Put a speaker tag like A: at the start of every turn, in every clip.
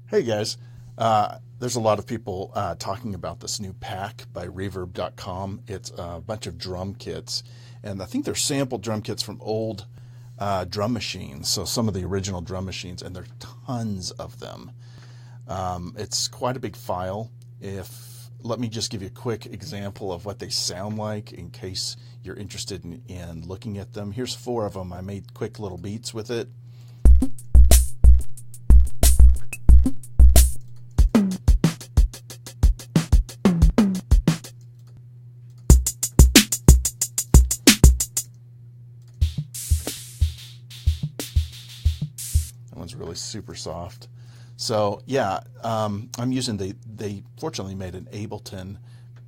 A: Hey guys, there's a lot of people talking about this new pack by reverb.com. It's a bunch of drum kits, and I think they're sample drum kits from old drum machines, so some of the original drum machines, and there are tons of them. It's quite a big file. Let me just give you a quick example of what they sound like in case you're interested in looking at them. Here's 4 of them. I made quick little beats with it. That one's really super soft. So yeah, I'm using they fortunately made an Ableton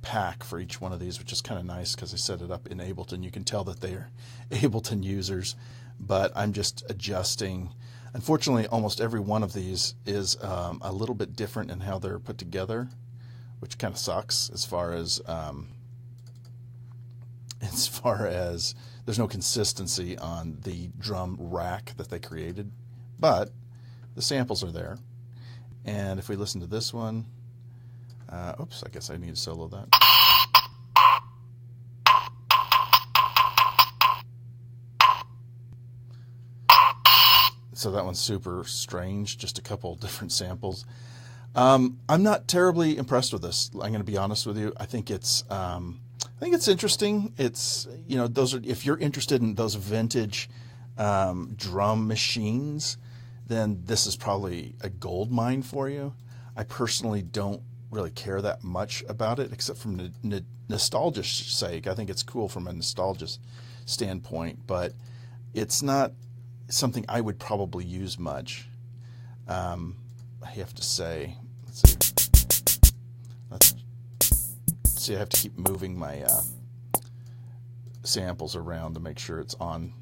A: pack for each one of these, which is kind of nice because they set it up in Ableton. You can tell that they are Ableton users, but I'm just adjusting. Unfortunately, almost every one of these is a little bit different in how they're put together, which kind of sucks as far as there's no consistency on the drum rack that they created, but the samples are there. And if we listen to this one, oops, I guess I need to solo that. So that one's super strange, just a couple different samples. I'm not terribly impressed with this. I'm going to be honest with you. I think it's interesting. It's, those are, if you're interested in those vintage drum machines, then this is probably a gold mine for you. I personally don't really care that much about it, except from nostalgia's sake. I think it's cool from a nostalgia standpoint, but it's not something I would probably use much. I have to say, let's see, I have to keep moving my samples around to make sure it's on.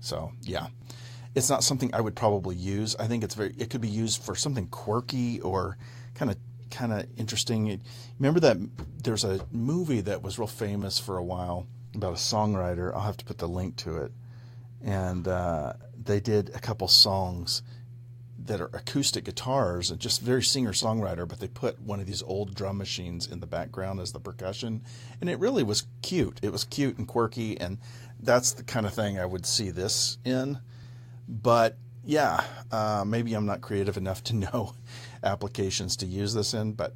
A: So yeah, it's not something I would probably use. I think it could be used for something quirky or kind of interesting. Remember that there's a movie that was real famous for a while about a songwriter. I'll have to put the link to it. And they did a couple songs that are acoustic guitars and just very singer-songwriter, but they put one of these old drum machines in the background as the percussion, and it really was cute. It was cute and quirky, and that's the kind of thing I would see this in. But yeah, maybe I'm not creative enough to know applications to use this in, but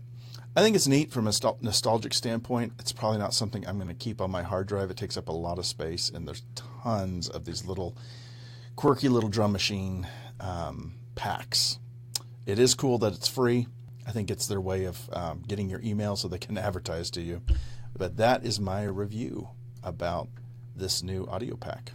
A: I think it's neat from a nostalgic standpoint. It's probably not something I'm going to keep on my hard drive. It takes up a lot of space, and there's tons of these little quirky little drum machine packs. It is cool that it's free. I think it's their way of getting your email so they can advertise to you. But that is my review about this new audio pack.